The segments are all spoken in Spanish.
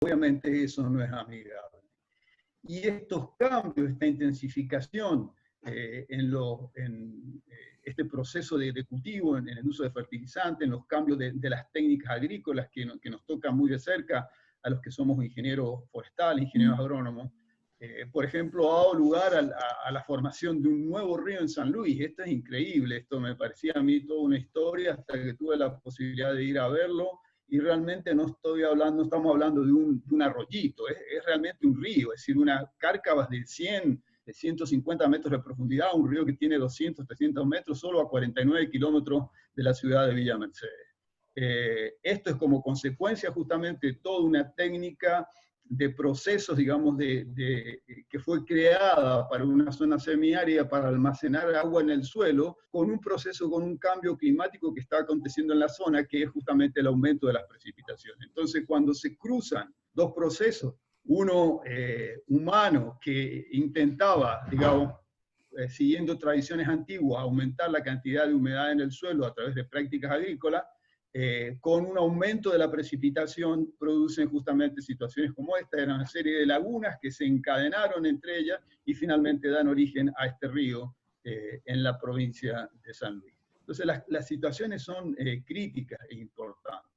obviamente eso no es amigable. Y estos cambios, esta intensificación en este proceso de cultivo, en el uso de fertilizantes, en los cambios de las técnicas agrícolas que nos tocan muy de cerca a los que somos ingenieros forestales, ingenieros agrónomos. Por ejemplo, ha dado lugar a la formación de un nuevo río en San Luis. Esto es increíble, esto me parecía a mí toda una historia hasta que tuve la posibilidad de ir a verlo, y realmente no estamos hablando de un arroyito, es realmente un río, es decir, una cárcavas de 150 metros de profundidad, un río que tiene 200, 300 metros, solo a 49 kilómetros de la ciudad de Villa Mercedes. Esto es como consecuencia justamente de toda una técnica de procesos, digamos, que fue creada para una zona semiárida para almacenar agua en el suelo, con un proceso, con un cambio climático que está aconteciendo en la zona, que es justamente el aumento de las precipitaciones. Entonces, cuando se cruzan dos procesos, uno humano que intentaba, digamos, siguiendo tradiciones antiguas, aumentar la cantidad de humedad en el suelo a través de prácticas agrícolas, con un aumento de la precipitación producen justamente situaciones como esta. Era una serie de lagunas que se encadenaron entre ellas y finalmente dan origen a este río en la provincia de San Luis. Entonces las situaciones son críticas e importantes.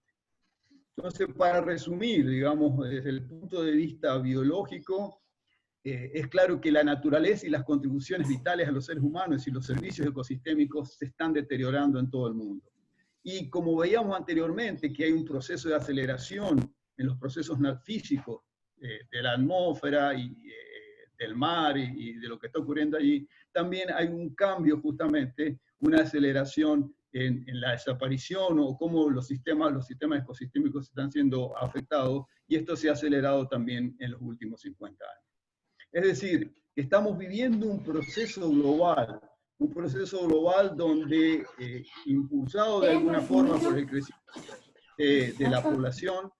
Entonces, para resumir, digamos, desde el punto de vista biológico, es claro que la naturaleza y las contribuciones vitales a los seres humanos y los servicios ecosistémicos se están deteriorando en todo el mundo. Y como veíamos anteriormente, que hay un proceso de aceleración en los procesos físicos de la atmósfera y del mar y de lo que está ocurriendo allí, también hay un cambio justamente, una aceleración en la desaparición o cómo los sistemas ecosistémicos están siendo afectados, y esto se ha acelerado también en los últimos 50 años. Es decir, estamos viviendo un proceso global donde, impulsado de alguna forma por el crecimiento de la población,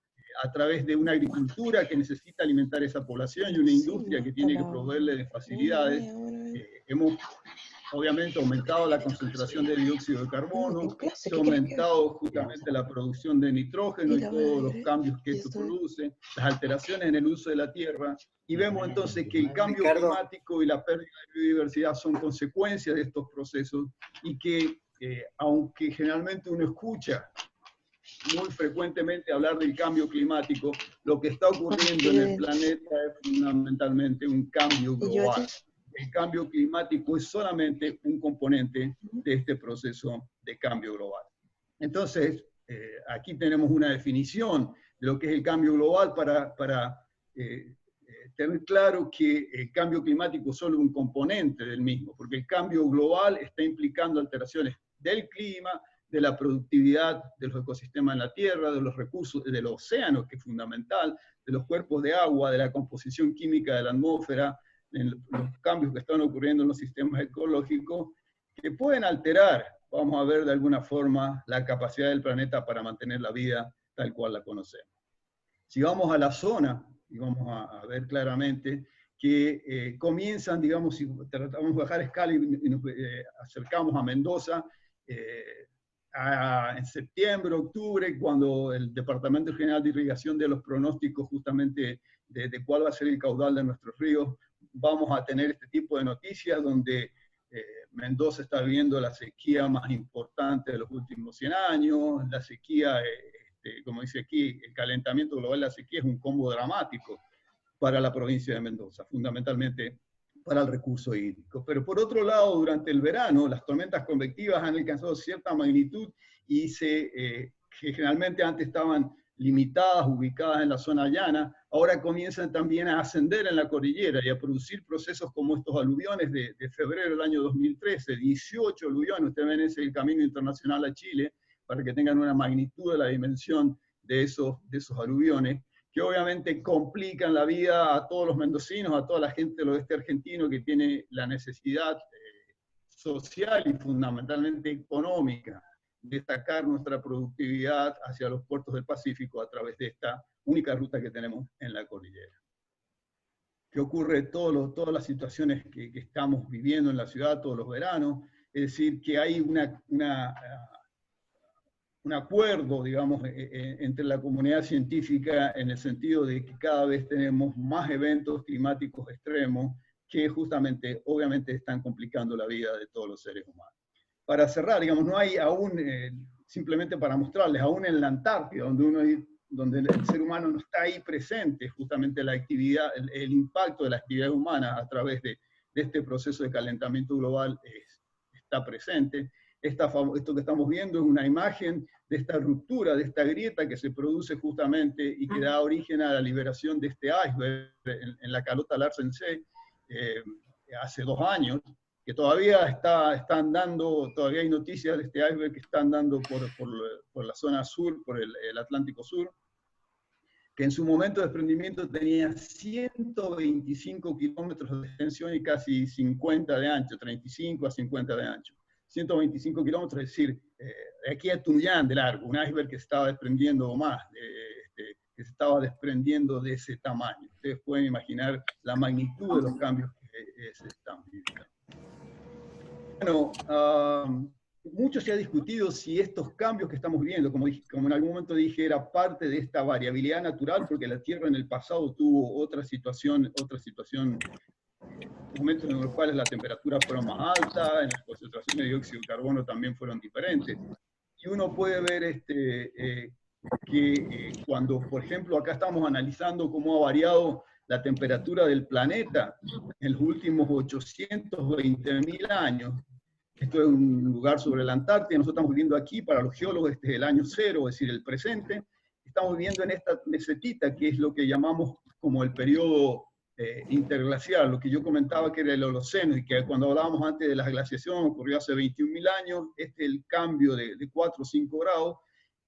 a través de una agricultura que necesita alimentar a esa población y una industria que tiene que proveerle de facilidades, hemos obviamente aumentado la concentración de dióxido de carbono, se ha aumentado justamente la producción de nitrógeno y todos los cambios que esto produce, las alteraciones en el uso de la tierra, y vemos entonces que el cambio climático y la pérdida de biodiversidad son consecuencias de estos procesos, y que aunque generalmente uno escucha muy frecuentemente hablar del cambio climático, lo que está ocurriendo en el planeta es fundamentalmente un cambio global. El cambio climático es solamente un componente de este proceso de cambio global. Entonces, aquí tenemos una definición de lo que es el cambio global para tener claro que el cambio climático es solo un componente del mismo, porque el cambio global está implicando alteraciones del clima, de la productividad de los ecosistemas en la Tierra, de los recursos del océano, que es fundamental, de los cuerpos de agua, de la composición química de la atmósfera, en los cambios que están ocurriendo en los sistemas ecológicos, que pueden alterar, vamos a ver de alguna forma, la capacidad del planeta para mantener la vida tal cual la conocemos. Si vamos a la zona, y vamos a ver claramente que comienzan, digamos, si tratamos de bajar escala y nos acercamos a Mendoza, en septiembre, octubre, cuando el Departamento General de Irrigación de los pronósticos justamente de cuál va a ser el caudal de nuestros ríos, vamos a tener este tipo de noticias donde Mendoza está viviendo la sequía más importante de los últimos 100 años, la sequía, como dice aquí, el calentamiento global de la sequía es un combo dramático para la provincia de Mendoza, fundamentalmente para el recurso hídrico. Pero por otro lado, durante el verano, las tormentas convectivas han alcanzado cierta magnitud y que generalmente antes estaban limitadas, ubicadas en la zona llana, ahora comienzan también a ascender en la cordillera y a producir procesos como estos aluviones de febrero del año 2013, 18 aluviones. Ustedes ven ese el camino internacional a Chile, para que tengan una magnitud de la dimensión de esos aluviones, que obviamente complican la vida a todos los mendocinos, a toda la gente del oeste argentino que tiene la necesidad social y fundamentalmente económica de destacar nuestra productividad hacia los puertos del Pacífico a través de esta única ruta que tenemos en la cordillera. ¿Qué ocurre todas las situaciones que estamos viviendo en la ciudad todos los veranos? Es decir, que hay un acuerdo, digamos, entre la comunidad científica en el sentido de que cada vez tenemos más eventos climáticos extremos que justamente, obviamente, están complicando la vida de todos los seres humanos. Para cerrar, digamos, no hay aún, simplemente para mostrarles, aún en la Antártida, donde el ser humano no está ahí presente, justamente la actividad, el impacto de la actividad humana a través de este proceso de calentamiento global está presente. Esto que estamos viendo es una imagen de esta ruptura, de esta grieta que se produce justamente y que da origen a la liberación de este iceberg en la calota Larsen C hace 2 años, que todavía están dando, todavía hay noticias de este iceberg que están dando por la zona sur, por el Atlántico Sur, que en su momento de desprendimiento tenía 125 kilómetros de extensión y casi 50 de ancho, 35 a 50 de ancho. 125 kilómetros, es decir, de aquí a Tunuyán de largo, un iceberg que se estaba desprendiendo o más, que se estaba desprendiendo de ese tamaño. Ustedes pueden imaginar la magnitud de los cambios que se están viviendo. Bueno, mucho se ha discutido si estos cambios que estamos viendo, como en algún momento dije, era parte de esta variabilidad natural, porque la Tierra en el pasado tuvo otra situación, momentos en los cuales la temperatura fueron más alta, en las concentraciones de dióxido de carbono también fueron diferentes. Y uno puede ver que cuando, por ejemplo, acá estamos analizando cómo ha variado la temperatura del planeta en los últimos 820.000 años. Esto es un lugar sobre la Antártida, nosotros estamos viviendo aquí, para los geólogos este es el año cero, es decir, el presente. Estamos viviendo en esta mesetita, que es lo que llamamos como el periodo interglacial, lo que yo comentaba que era el Holoceno, y que cuando hablábamos antes de la glaciación ocurrió hace 21.000 años, este es el cambio de 4 o 5 grados,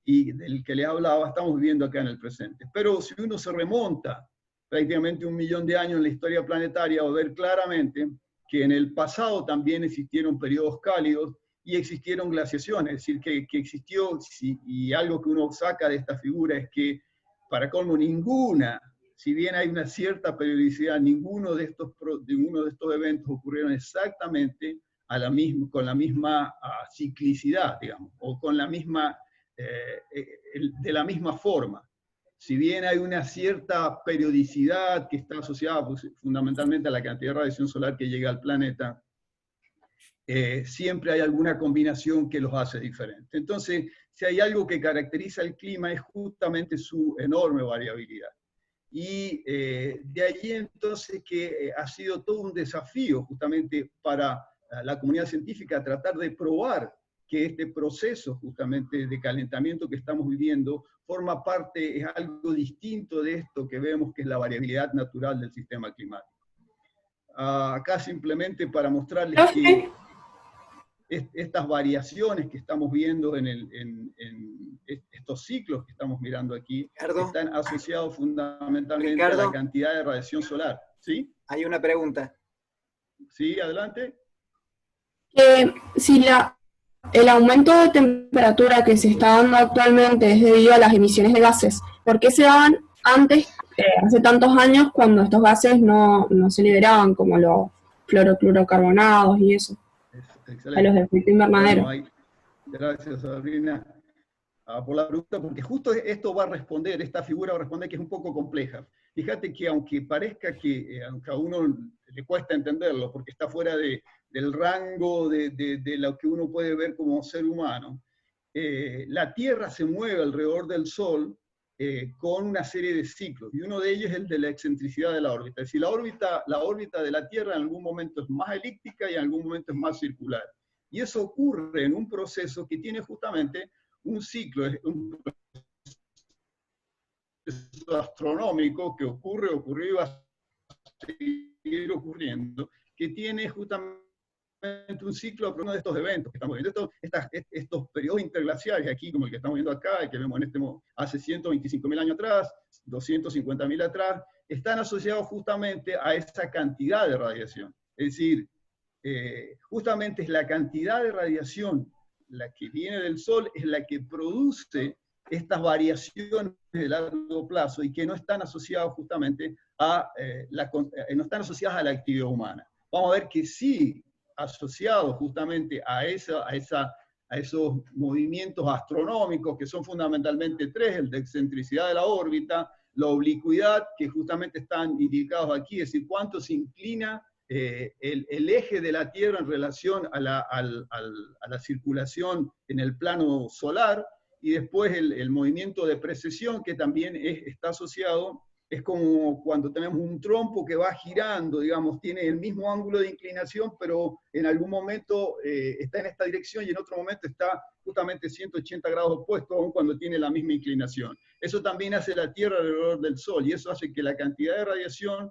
y del que les hablaba estamos viviendo acá en el presente. Pero si uno se remonta prácticamente 1 millón de años en la historia planetaria, va a ver claramente que en el pasado también existieron periodos cálidos y existieron glaciaciones, es decir, que existió, y algo que uno saca de esta figura es que, para colmo, si bien hay una cierta periodicidad, ninguno de estos eventos ocurrieron exactamente con la misma ciclicidad, digamos, o con la misma, de la misma forma. Si bien hay una cierta periodicidad que está asociada pues, fundamentalmente a la cantidad de radiación solar que llega al planeta, siempre hay alguna combinación que los hace diferentes. Entonces, si hay algo que caracteriza el clima es justamente su enorme variabilidad. Y de allí entonces que ha sido todo un desafío justamente para la comunidad científica tratar de probar que este proceso justamente de calentamiento que estamos viviendo forma parte, es algo distinto de esto que vemos que es la variabilidad natural del sistema climático. Acá simplemente para mostrarles que estas variaciones que estamos viendo en estos ciclos que estamos mirando aquí, Ricardo, están asociados fundamentalmente a la cantidad de radiación solar. ¿Sí? Hay una pregunta. Sí, adelante. Si el aumento de temperatura que se está dando actualmente es debido a las emisiones de gases, ¿por qué se daban antes, hace tantos años, cuando estos gases no se liberaban, como los fluorocarburados y eso? Excelente. A los de efecto invernadero. Bueno, gracias, Sabrina, por la pregunta, porque justo esto va a responder, esta figura va a responder que es un poco compleja. Fíjate que aunque parezca que, aunque a uno le cuesta entenderlo, porque está fuera del rango de lo que uno puede ver como ser humano, la Tierra se mueve alrededor del Sol con una serie de ciclos, y uno de ellos es el de la excentricidad de la órbita. Es decir, la órbita de la Tierra en algún momento es más elíptica y en algún momento es más circular. Y eso ocurre en un proceso que tiene justamente un ciclo, un proceso astronómico que ocurrió y va a seguir ocurriendo, que tiene justamente un ciclo de uno de estos eventos que estamos viendo, estos periodos interglaciares aquí, como el que estamos viendo acá, y que vemos hace 125.000 años atrás, 250.000 atrás, están asociados justamente a esa cantidad de radiación. Es decir, justamente es la cantidad de radiación, la que viene del Sol, es la que produce estas variaciones de largo plazo y que no están asociadas justamente no están asociadas a la actividad humana. Vamos a ver que sí, asociado justamente a esa a esos movimientos astronómicos, que son fundamentalmente tres: el de excentricidad de la órbita, la oblicuidad, que justamente están indicados aquí, es decir, cuánto se inclina el eje de la Tierra en relación a la circulación en el plano solar, y después el movimiento de precesión, que también está asociado. Es como cuando tenemos un trompo que va girando, digamos, tiene el mismo ángulo de inclinación, pero en algún momento está en esta dirección y en otro momento está justamente 180 grados opuestos, aun cuando tiene la misma inclinación. Eso también hace la Tierra alrededor del Sol, y eso hace que la cantidad de radiación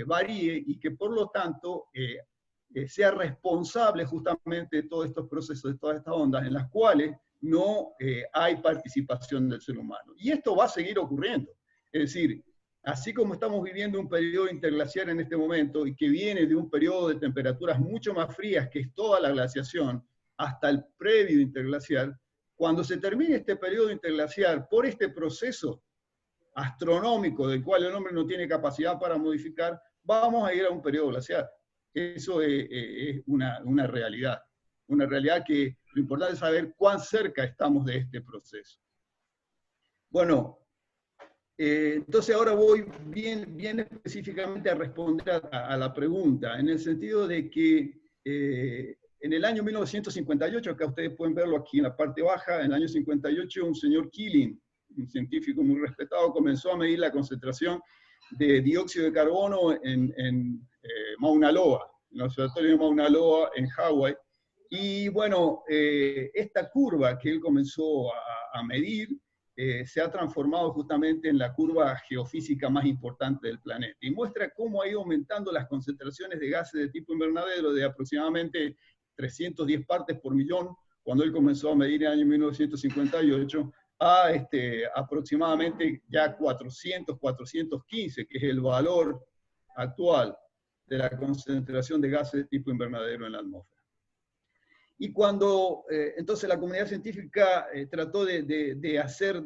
varíe, y que por lo tanto sea responsable justamente de todos estos procesos, de todas estas ondas, en las cuales no hay participación del ser humano. Y esto va a seguir ocurriendo. Es decir, así como estamos viviendo un periodo interglaciar en este momento, y que viene de un periodo de temperaturas mucho más frías, que es toda la glaciación, hasta el previo interglaciar, cuando se termine este periodo interglaciar, por este proceso astronómico del cual el hombre no tiene capacidad para modificar, vamos a ir a un periodo glaciar. Eso es una realidad. Una realidad que lo importante es saber cuán cerca estamos de este proceso. Bueno, entonces ahora voy bien específicamente a responder a la pregunta, en el sentido de que en el año 1958, acá ustedes pueden verlo aquí en la parte baja, en el año 58 un señor Keeling, un científico muy respetado, comenzó a medir la concentración de dióxido de carbono en Mauna Loa, en el observatorio de Mauna Loa en Hawái. Y bueno, esta curva que él comenzó a medir se ha transformado justamente en la curva geofísica más importante del planeta, y muestra cómo ha ido aumentando las concentraciones de gases de tipo invernadero de aproximadamente 310 partes por millón, cuando él comenzó a medir en el año 1958, a aproximadamente ya 400, 415, que es el valor actual de la concentración de gases de tipo invernadero en la atmósfera. Y cuando entonces la comunidad científica trató de hacer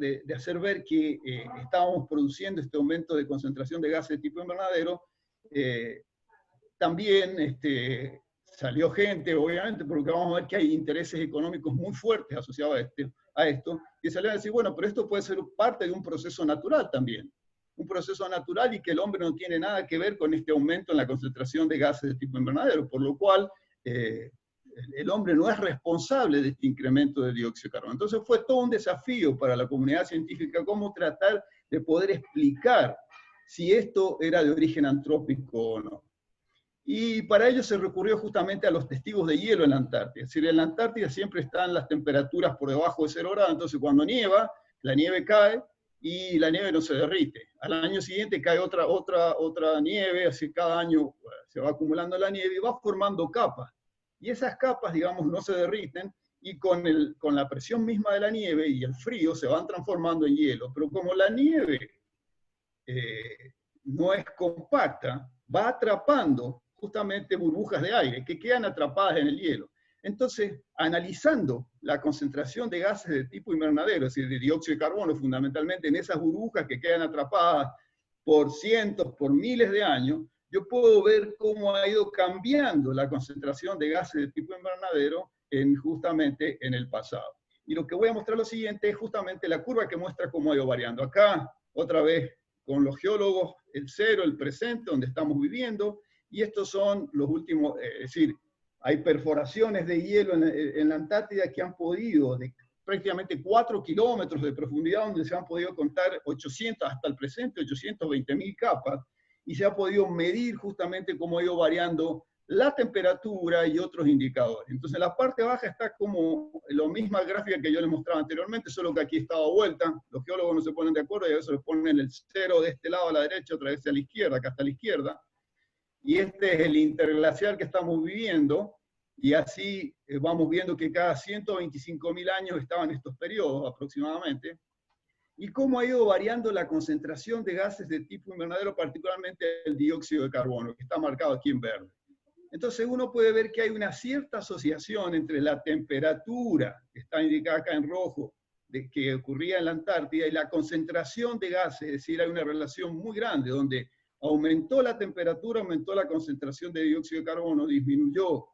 ver que estábamos produciendo este aumento de concentración de gases de tipo invernadero, también salió gente, obviamente, porque vamos a ver que hay intereses económicos muy fuertes asociados a esto, y salió a decir, bueno, pero esto puede ser parte de un proceso natural también, un proceso natural, y que el hombre no tiene nada que ver con este aumento en la concentración de gases de tipo invernadero, por lo cual el hombre no es responsable de este incremento de dióxido de carbono. Entonces fue todo un desafío para la comunidad científica cómo tratar de poder explicar si esto era de origen antrópico o no. Y para ello se recurrió justamente a los testigos de hielo en la Antártida. Es decir, en la Antártida siempre están las temperaturas por debajo de 0 grados, entonces cuando nieva, la nieve cae y la nieve no se derrite. Al año siguiente cae otra nieve, así cada año se va acumulando la nieve y va formando capas. Y esas capas, digamos, no se derriten, y con la presión misma de la nieve y el frío se van transformando en hielo. Pero como la nieve no es compacta, va atrapando justamente burbujas de aire que quedan atrapadas en el hielo. Entonces, analizando la concentración de gases de tipo invernadero, es decir, de dióxido de carbono fundamentalmente, en esas burbujas que quedan atrapadas por cientos, por miles de años, yo puedo ver cómo ha ido cambiando la concentración de gases de tipo invernadero justamente en el pasado. Y lo que voy a mostrar lo siguiente es justamente la curva que muestra cómo ha ido variando. Acá, otra vez, con los geólogos, el cero, el presente, donde estamos viviendo, y estos son los últimos, es decir, hay perforaciones de hielo en la Antártida que han podido, de prácticamente 4 kilómetros de profundidad, donde se han podido contar 800, hasta el presente, 820.000 capas, y se ha podido medir justamente cómo ha ido variando la temperatura y otros indicadores. Entonces, la parte baja está como la misma gráfica que yo les mostraba anteriormente, solo que aquí está dado vuelta. Los geólogos no se ponen de acuerdo y a veces les ponen el cero de este lado a la derecha, otra vez a la izquierda, acá está a la izquierda. Y este es el interglaciar que estamos viviendo, y así vamos viendo que cada 125.000 años estaban estos periodos aproximadamente, y cómo ha ido variando la concentración de gases de tipo invernadero, particularmente el dióxido de carbono, que está marcado aquí en verde. Entonces uno puede ver que hay una cierta asociación entre la temperatura, que está indicada acá en rojo, que ocurría en la Antártida, y la concentración de gases, es decir, hay una relación muy grande, donde aumentó la temperatura, aumentó la concentración de dióxido de carbono, disminuyó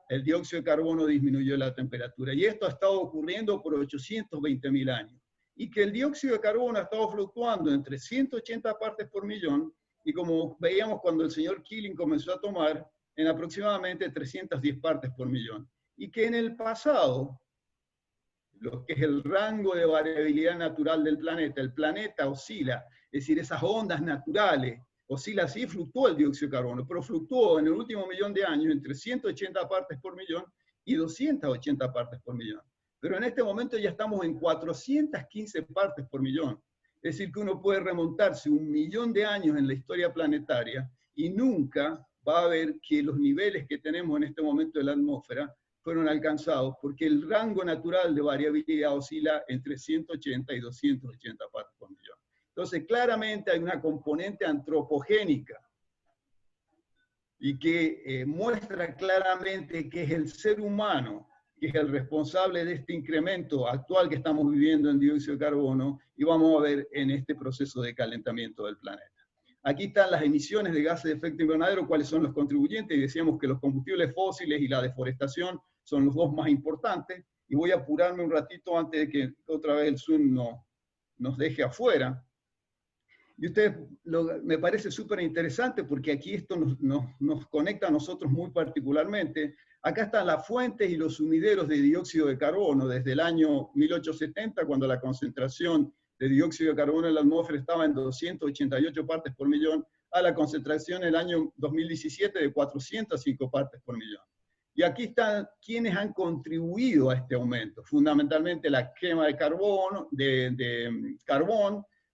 el dióxido de carbono disminuyó la temperatura. Y esto ha estado ocurriendo por 820.000 años. Y que el dióxido de carbono ha estado fluctuando entre 180 partes por millón, y como veíamos cuando el señor Keeling comenzó a tomar, en aproximadamente 310 partes por millón. Y que en el pasado, lo que es el rango de variabilidad natural del planeta, el planeta oscila, es decir, esas ondas naturales, oscila así, fluctuó el dióxido de carbono, pero fluctuó en el último millón de años entre 180 partes por millón y 280 partes por millón. Pero en este momento ya estamos en 415 partes por millón. Es decir, que uno puede remontarse 1.000.000 de años en la historia planetaria y nunca va a ver que los niveles que tenemos en este momento de la atmósfera fueron alcanzados, porque el rango natural de variabilidad oscila entre 180 y 280 partes por millón. Entonces, claramente hay una componente antropogénica y que muestra claramente que es el ser humano que es el responsable de este incremento actual que estamos viviendo en dióxido de carbono, y vamos a ver en este proceso de calentamiento del planeta. Aquí están las emisiones de gases de efecto invernadero, cuáles son los contribuyentes, y decíamos que los combustibles fósiles y la deforestación son los dos más importantes, y voy a apurarme un ratito antes de que otra vez el Zoom nos deje afuera. Y ustedes, me parece súper interesante porque aquí esto nos conecta a nosotros muy particularmente. Acá están las fuentes y los sumideros de dióxido de carbono desde el año 1870, cuando la concentración de dióxido de carbono en la atmósfera estaba en 288 partes por millón, a la concentración en el año 2017 de 405 partes por millón. Y aquí están quienes han contribuido a este aumento, fundamentalmente la quema de carbón,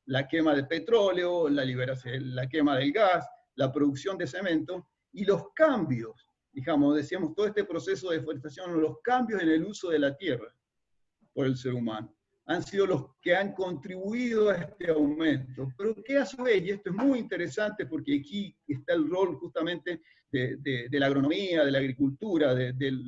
la quema de petróleo, la quema del gas, la producción de cemento y los cambios, digamos, decíamos, todo este proceso de deforestación, los cambios en el uso de la tierra por el ser humano, han sido los que han contribuido a este aumento. Pero que a su vez, y esto es muy interesante porque aquí está el rol justamente de la agronomía, de la agricultura, del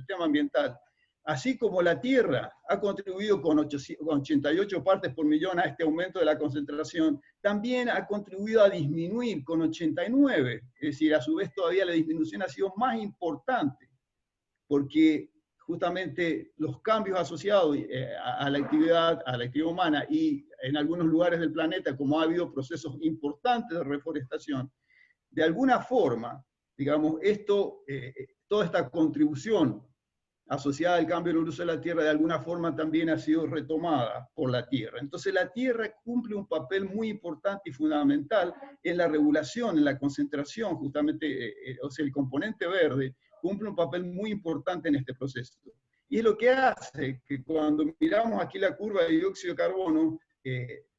tema ambiental, así como la tierra ha contribuido con 88 partes por millón a este aumento de la concentración, también ha contribuido a disminuir con 89, es decir, a su vez todavía la disminución ha sido más importante, porque justamente los cambios asociados a la actividad humana y en algunos lugares del planeta, como ha habido procesos importantes de reforestación, de alguna forma, digamos, toda esta contribución asociada al cambio en el uso de la tierra, de alguna forma también ha sido retomada por la tierra. Entonces la tierra cumple un papel muy importante y fundamental en la regulación, en la concentración, justamente, o sea, el componente verde cumple un papel muy importante en este proceso. Y es lo que hace que cuando miramos aquí la curva de dióxido de carbono,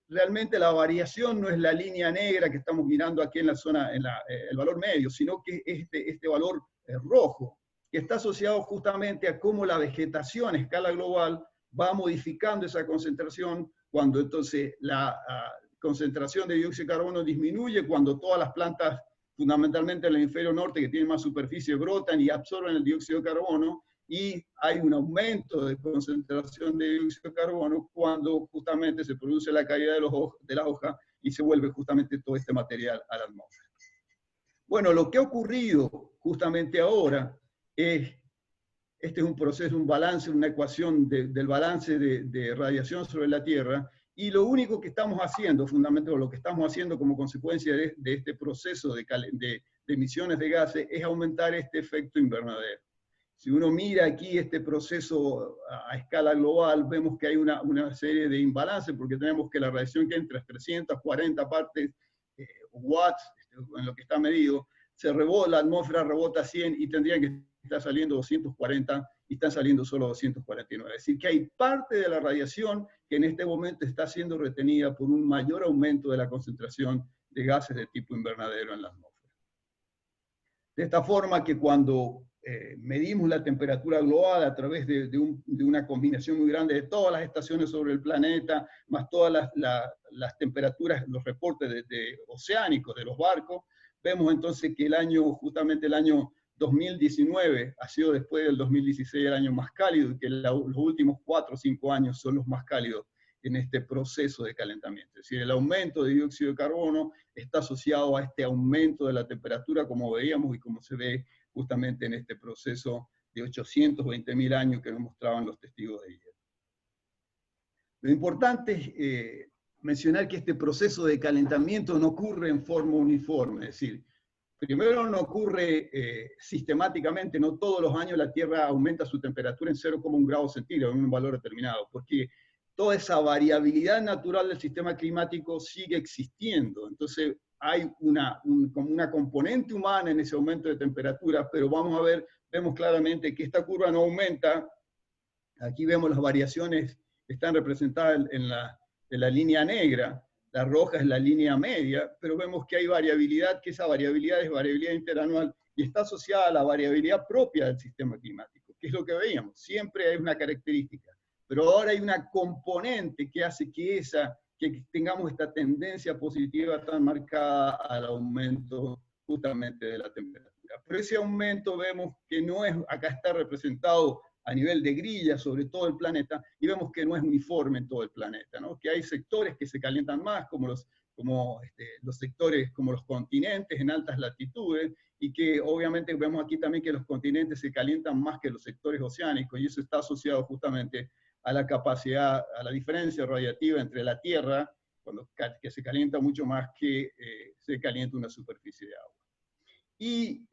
realmente la variación no es la línea negra que estamos mirando aquí en la zona, el valor medio, sino que este valor rojo, que está asociado justamente a cómo la vegetación a escala global va modificando esa concentración, cuando entonces la concentración de dióxido de carbono disminuye, cuando todas las plantas, fundamentalmente en el hemisferio norte, que tienen más superficie, brotan y absorben el dióxido de carbono, y hay un aumento de concentración de dióxido de carbono cuando justamente se produce la caída de las hojas y se vuelve justamente todo este material a la atmósfera. Bueno, lo que ha ocurrido justamente ahora este es un proceso, un balance, una ecuación del balance de radiación sobre la Tierra, y lo único que estamos haciendo, fundamentalmente lo que estamos haciendo como consecuencia de este proceso de emisiones de gases, es aumentar este efecto invernadero. Si uno mira aquí este proceso a escala global, vemos que hay una serie de imbalances, porque tenemos que la radiación que entra es 340 partes watts, en lo que está medido, la atmósfera rebota 100 y tendría que estar saliendo 240 y están saliendo solo 249. Es decir, que hay parte de la radiación que en este momento está siendo retenida por un mayor aumento de la concentración de gases de tipo invernadero en la atmósfera. De esta forma que cuando medimos la temperatura global a través de una combinación muy grande de todas las estaciones sobre el planeta, más todas las temperaturas, los reportes oceánicos de los barcos, vemos entonces que justamente el año 2019 ha sido después del 2016 el año más cálido, y que los últimos 4 o 5 años son los más cálidos en este proceso de calentamiento. Es decir, el aumento de dióxido de carbono está asociado a este aumento de la temperatura, como veíamos y como se ve justamente en este proceso de 820.000 años que nos mostraban los testigos de hierro. Lo importante es mencionar que este proceso de calentamiento no ocurre en forma uniforme, es decir, primero no ocurre sistemáticamente, no todos los años la Tierra aumenta su temperatura en 0,1 grado centígrado, en un valor determinado, porque toda esa variabilidad natural del sistema climático sigue existiendo. Entonces hay como una componente humana en ese aumento de temperatura, pero vemos claramente que esta curva no aumenta. Aquí vemos las variaciones que están representadas en la línea negra. La roja es la línea media, pero vemos que hay variabilidad, que esa variabilidad es variabilidad interanual y está asociada a la variabilidad propia del sistema climático, que es lo que veíamos. Siempre hay una característica, pero ahora hay una componente que hace que tengamos esta tendencia positiva tan marcada al aumento justamente de la temperatura. Pero ese aumento vemos que no es, acá está representado a nivel de grilla sobre todo el planeta, y vemos que no es uniforme en todo el planeta, ¿no? Que hay sectores que se calientan más, como los sectores, como los continentes en altas latitudes, y que obviamente vemos aquí también que los continentes se calientan más que los sectores oceánicos, y eso está asociado justamente a la capacidad, a la diferencia radiativa entre la Tierra, que se calienta mucho más que se calienta una superficie de agua. Y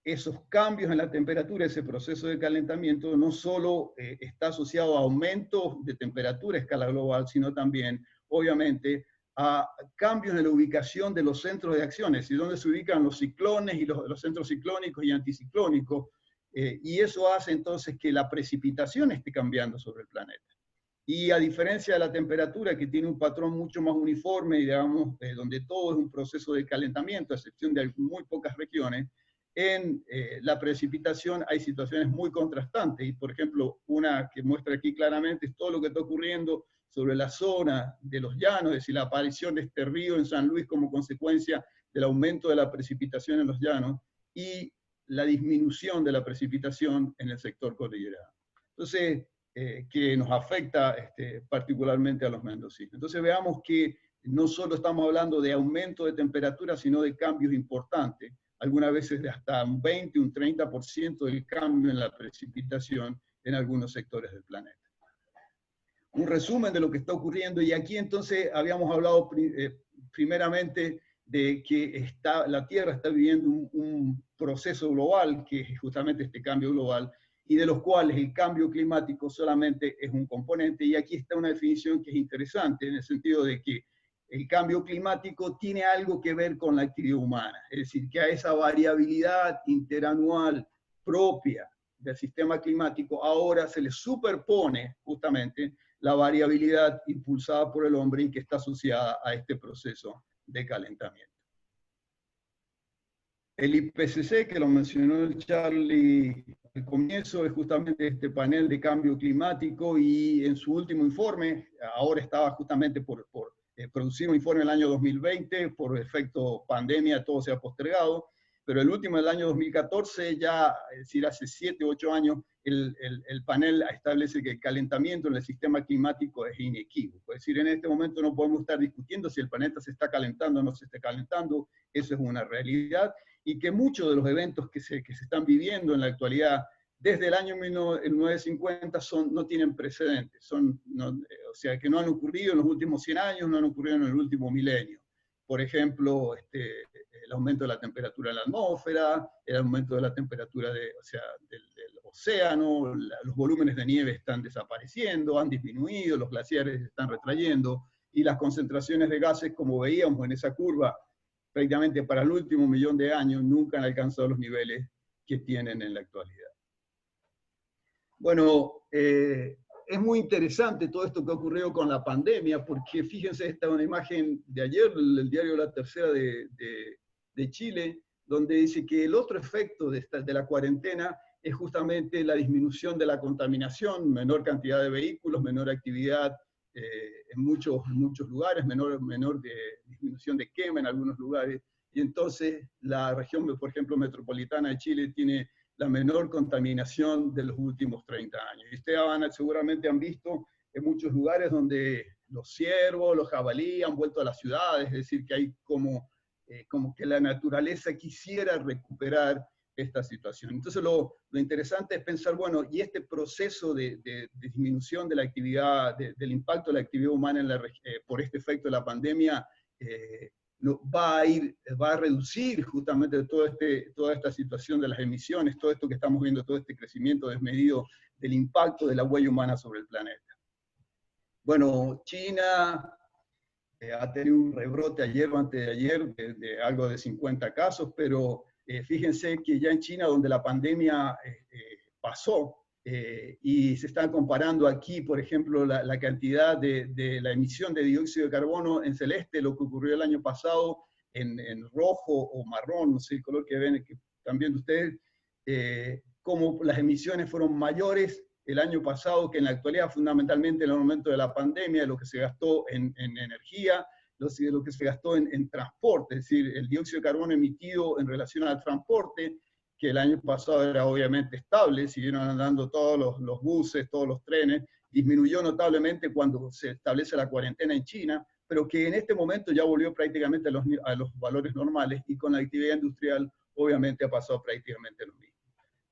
esos cambios en la temperatura, ese proceso de calentamiento, no solo está asociado a aumentos de temperatura a escala global, sino también, obviamente, a cambios en la ubicación de los centros de acciones, y donde se ubican los ciclones y los centros ciclónicos y anticiclónicos, y eso hace entonces que la precipitación esté cambiando sobre el planeta. Y a diferencia de la temperatura, que tiene un patrón mucho más uniforme, digamos, donde todo es un proceso de calentamiento, a excepción de muy pocas regiones, en la precipitación hay situaciones muy contrastantes, y por ejemplo, una que muestra aquí claramente es todo lo que está ocurriendo sobre la zona de los llanos, es decir, la aparición de este río en San Luis como consecuencia del aumento de la precipitación en los llanos, y la disminución de la precipitación en el sector cordillerano. Entonces, que nos afecta particularmente a los mendocinos. Entonces veamos que no solo estamos hablando de aumento de temperatura, sino de cambios importantes, algunas veces de hasta un 20, un 30% del cambio en la precipitación en algunos sectores del planeta. Un resumen de lo que está ocurriendo, y aquí entonces habíamos hablado primeramente de que la Tierra está viviendo un proceso global, que es justamente este cambio global, y de los cuales el cambio climático solamente es un componente, y aquí está una definición que es interesante, en el sentido de que el cambio climático tiene algo que ver con la actividad humana, es decir, que a esa variabilidad interanual propia del sistema climático ahora se le superpone justamente la variabilidad impulsada por el hombre y que está asociada a este proceso de calentamiento. El IPCC, que lo mencionó Charlie al comienzo, es justamente este panel de cambio climático, y en su último informe, ahora estaba justamente por producir un informe en el año 2020, por efecto pandemia todo se ha postergado, pero el último del año 2014, ya, es decir, hace 7 u 8 años, el panel establece que el calentamiento en el sistema climático es inequívoco. Es decir, en este momento no podemos estar discutiendo si el planeta se está calentando o no se está calentando, eso es una realidad, y que muchos de los eventos que se están viviendo en la actualidad, desde el año 1950, no tienen precedentes, o sea, que no han ocurrido en los últimos 100 años, no han ocurrido en el último milenio. Por ejemplo, el aumento de la temperatura en la atmósfera, el aumento de la temperatura del océano, los volúmenes de nieve están desapareciendo, han disminuido, los glaciares se están retrayendo, y las concentraciones de gases, como veíamos en esa curva, prácticamente para el último 1.000.000 de años nunca han alcanzado los niveles que tienen en la actualidad. Bueno, es muy interesante todo esto que ha ocurrido con la pandemia, porque fíjense, esta es una imagen de ayer, del diario La Tercera de Chile, donde dice que el otro efecto de la cuarentena es justamente la disminución de la contaminación, menor cantidad de vehículos, menor actividad en muchos lugares, menor disminución de quema en algunos lugares, y entonces la región, por ejemplo, metropolitana de Chile tiene la menor contaminación de los últimos 30 años. Y ustedes seguramente han visto en muchos lugares donde los ciervos, los jabalíes han vuelto a las ciudades, es decir, que hay como que la naturaleza quisiera recuperar esta situación. Entonces lo interesante es pensar, bueno, y este proceso de disminución de la actividad, del impacto de la actividad humana en por este efecto de la pandemia, va a reducir justamente toda esta situación de las emisiones, todo esto que estamos viendo, todo este crecimiento desmedido del impacto de la huella humana sobre el planeta. Bueno, China ha tenido un rebrote ayer o antes de ayer de algo de 50 casos, pero fíjense que ya en China, donde la pandemia pasó, y se están comparando aquí, por ejemplo, la cantidad de la emisión de dióxido de carbono en celeste, lo que ocurrió el año pasado en rojo o marrón, no sé el color que ven, que están viendo ustedes, cómo las emisiones fueron mayores el año pasado que en la actualidad, fundamentalmente en el momento de la pandemia, lo que se gastó en energía, lo que se gastó en transporte, es decir, el dióxido de carbono emitido en relación al transporte, que el año pasado era obviamente estable, siguieron andando todos los buses, todos los trenes, disminuyó notablemente cuando se establece la cuarentena en China, pero que en este momento ya volvió prácticamente a los valores normales, y con la actividad industrial obviamente ha pasado prácticamente lo mismo.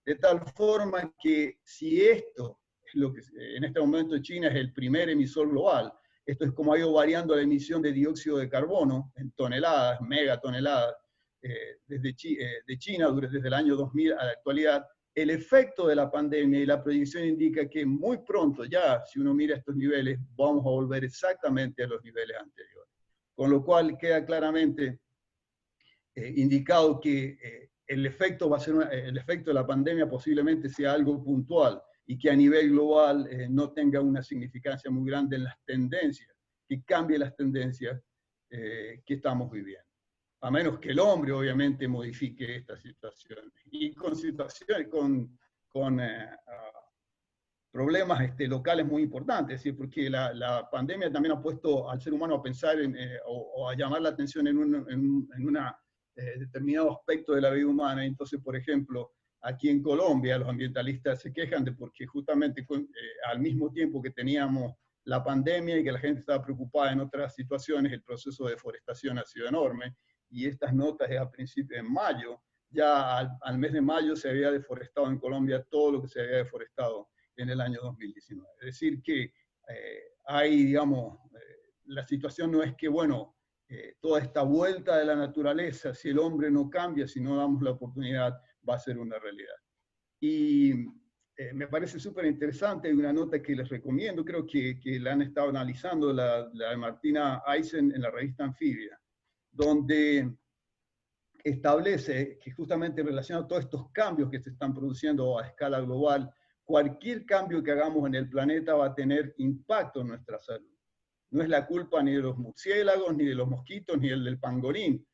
De tal forma que si esto es lo que en este momento China es el primer emisor global, esto es como ha ido variando la emisión de dióxido de carbono en toneladas, megatoneladas, de China desde el año 2000 a la actualidad, el efecto de la pandemia y la predicción indica que muy pronto ya, si uno mira estos niveles, vamos a volver exactamente a los niveles anteriores. Con lo cual queda claramente indicado que el efecto el efecto de la pandemia posiblemente sea algo puntual y que a nivel global no tenga una significancia muy grande en las tendencias, que cambie las tendencias que estamos viviendo. A menos que el hombre obviamente modifique esta situación. Y con situaciones, con problemas locales muy importantes, ¿sí? Porque la pandemia también ha puesto al ser humano a pensar o a llamar la atención en una determinado aspecto de la vida humana. Entonces, por ejemplo, aquí en Colombia los ambientalistas se quejan de porque justamente al mismo tiempo que teníamos la pandemia y que la gente estaba preocupada en otras situaciones, el proceso de deforestación ha sido enorme, y estas notas a principios de mayo, ya al mes de mayo se había deforestado en Colombia todo lo que se había deforestado en el año 2019. Es decir que hay, digamos, la situación no es que, bueno, toda esta vuelta de la naturaleza, si el hombre no cambia, si no damos la oportunidad, va a ser una realidad. Y me parece súper interesante, hay una nota que les recomiendo, creo que la han estado analizando, la de Martina Eisen en la revista Anfibia, donde establece que justamente relacionado a todos estos cambios que se están produciendo a escala global, cualquier cambio que hagamos en el planeta va a tener impacto en nuestra salud. No es la culpa ni de los murciélagos, ni de los mosquitos, ni del pangolín,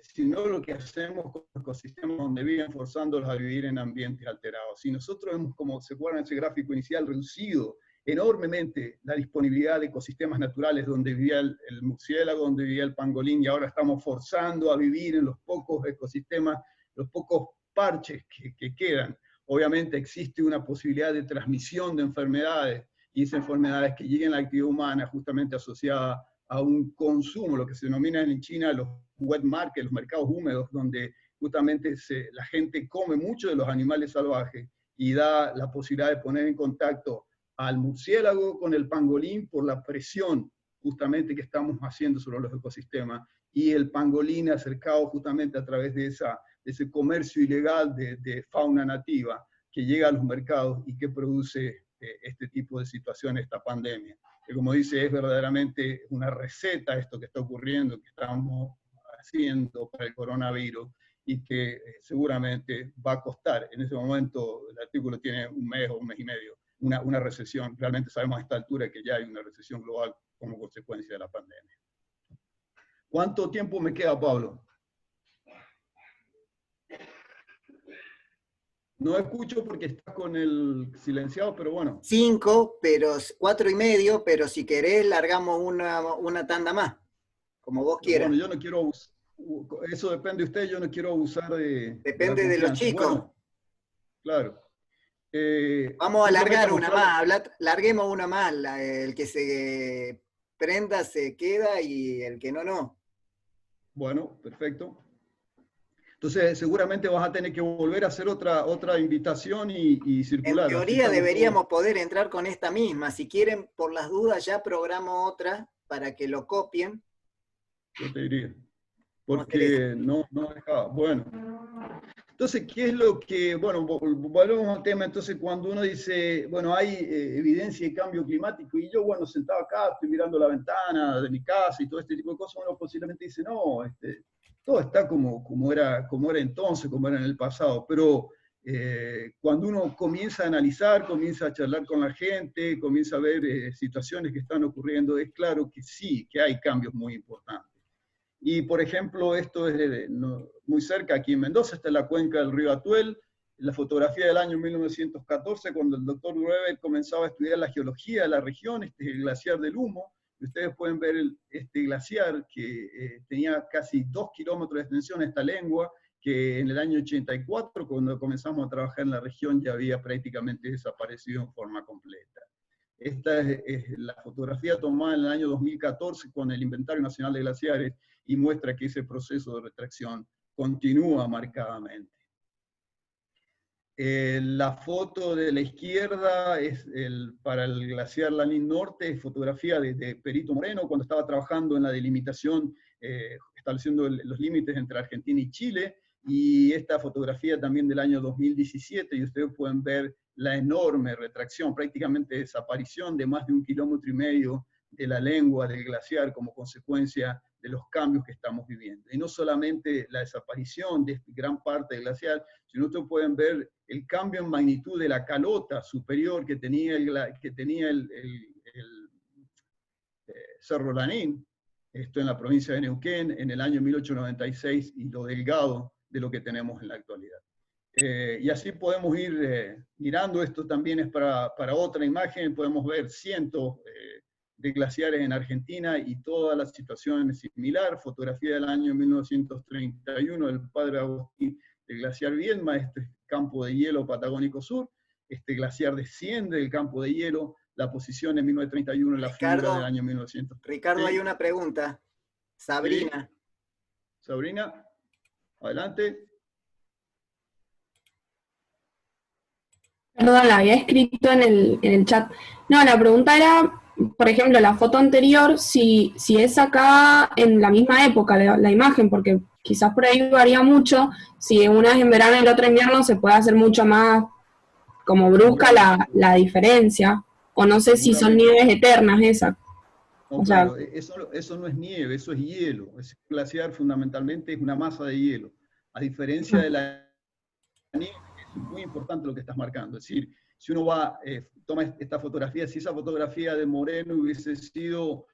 sino lo que hacemos con los ecosistemas donde viven, forzándolos a vivir en ambientes alterados. Si nosotros hemos, como se acuerdan en ese gráfico inicial, reducido enormemente la disponibilidad de ecosistemas naturales donde vivía el murciélago, donde vivía el pangolín, y ahora estamos forzando a vivir en los pocos ecosistemas, los pocos parches que quedan. Obviamente existe una posibilidad de transmisión de enfermedades, y esas enfermedades que lleguen a la actividad humana justamente asociada a un consumo, lo que se denomina en China los wet markets, los mercados húmedos, donde justamente la gente come mucho de los animales salvajes y da la posibilidad de poner en contacto al murciélago con el pangolín por la presión justamente que estamos haciendo sobre los ecosistemas, y el pangolín acercado justamente a través de ese comercio ilegal de fauna nativa que llega a los mercados y que produce este tipo de situaciones, esta pandemia. Que como dice, es verdaderamente una receta esto que está ocurriendo, que estamos haciendo para el coronavirus, y que seguramente va a costar. En ese momento el artículo tiene un mes o un mes y medio, una recesión. Realmente sabemos a esta altura que ya hay una recesión global como consecuencia de la pandemia. ¿Cuánto tiempo me queda, Pablo? No escucho porque está con el silenciado, pero bueno. 5, pero 4 y medio, pero si querés largamos una tanda más, como vos quieras. Bueno, yo no quiero abusar, eso depende de usted, yo no quiero abusar Depende de los chicos. Bueno, claro. Vamos a largar una más, larguemos una más, el que se prenda se queda y el que no, no. Bueno, perfecto. Entonces, seguramente vas a tener que volver a hacer otra invitación y circular. En teoría deberíamos poder entrar con esta misma. Si quieren, por las dudas, ya programo otra para que lo copien. Yo te diría. Porque no dejaba. Bueno. Entonces, ¿qué es lo que, bueno, volvemos al tema, entonces cuando uno dice, bueno, hay evidencia de cambio climático, y yo, bueno, sentado acá, estoy mirando la ventana de mi casa y todo este tipo de cosas, uno posiblemente dice, no, todo está como era entonces, como era en el pasado, pero cuando uno comienza a analizar, comienza a charlar con la gente, comienza a ver situaciones que están ocurriendo, es claro que sí, que hay cambios muy importantes. Y, por ejemplo, esto es muy cerca, aquí en Mendoza, está la cuenca del río Atuel, la fotografía del año 1914, cuando el doctor Grueber comenzaba a estudiar la geología de la región, este es el glaciar del Humo, y ustedes pueden ver este glaciar que tenía casi 2 kilómetros de extensión, esta lengua, que en el año 84, cuando comenzamos a trabajar en la región, ya había prácticamente desaparecido en forma completa. Esta es la fotografía tomada en el año 2014 con el Inventario Nacional de Glaciares, y muestra que ese proceso de retracción continúa marcadamente. La foto de la izquierda es para el glaciar Lanín Norte, es fotografía de Perito Moreno, cuando estaba trabajando en la delimitación, estableciendo los límites entre Argentina y Chile, y esta fotografía también del año 2017, y ustedes pueden ver la enorme retracción, prácticamente desaparición de más de 1,5 kilómetros de la lengua del glaciar como consecuencia de los cambios que estamos viviendo. Y no solamente la desaparición de gran parte del glaciar, sino ustedes pueden ver el cambio en magnitud de la calota superior que tenía el Cerro Lanín, esto en la provincia de Neuquén, en el año 1896, y lo delgado de lo que tenemos en la actualidad. Y así podemos ir mirando, esto también es para otra imagen, podemos ver cientos de glaciares en Argentina y toda la situación es similar. Fotografía del año 1931 del padre Agustín del glaciar Viedma, este campo de hielo patagónico sur, este glaciar desciende del campo de hielo, la posición en 1931 en la figura del año 1900. Ricardo, sí. Hay una pregunta. Sabrina. Sí. Sabrina, adelante. Perdón, la había escrito en el chat. No, la pregunta era, por ejemplo, la foto anterior, si es acá en la misma época la imagen, porque quizás por ahí varía mucho, si una es en verano y la otra en invierno, se puede hacer mucho más como brusca la diferencia, o no sé si son nieves eternas esas. No, o sea, claro, eso no es nieve, eso es hielo. Ese glaciar fundamentalmente es una masa de hielo. A diferencia de la nieve, es muy importante lo que estás marcando. Es decir, si uno toma esta fotografía, si esa fotografía de Moreno hubiese sido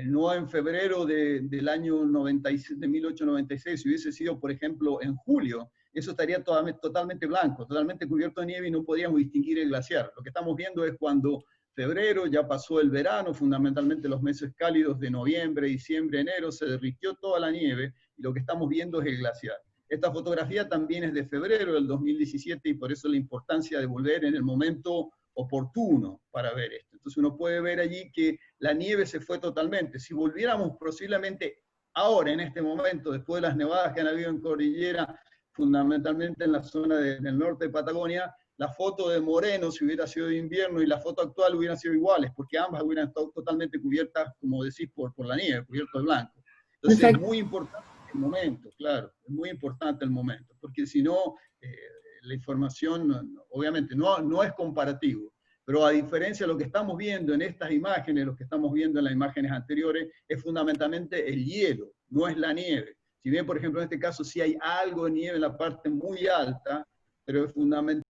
no en febrero del año 96, de 1896, si hubiese sido, por ejemplo, en julio, eso estaría totalmente blanco, totalmente cubierto de nieve y no podríamos distinguir el glaciar. Lo que estamos viendo es cuando febrero, ya pasó el verano, fundamentalmente los meses cálidos de noviembre, diciembre, enero, se derritió toda la nieve y lo que estamos viendo es el glaciar. Esta fotografía también es de febrero del 2017 y por eso la importancia de volver en el momento oportuno para ver esto. Entonces uno puede ver allí que la nieve se fue totalmente. Si volviéramos posiblemente ahora, en este momento, después de las nevadas que han habido en cordillera, fundamentalmente en la zona del norte de Patagonia, la foto de Moreno, si hubiera sido de invierno, y la foto actual hubieran sido iguales, porque ambas hubieran estado totalmente cubiertas, como decís, por la nieve, cubierto de blanco. Entonces Perfecto. Es muy importante el momento, claro, es muy importante el momento, porque si no, la información, obviamente, no es comparativo, pero a diferencia de lo que estamos viendo en estas imágenes, lo que estamos viendo en las imágenes anteriores, es fundamentalmente el hielo, no es la nieve. Si bien, por ejemplo, en este caso sí hay algo de nieve en la parte muy alta, pero es fundamental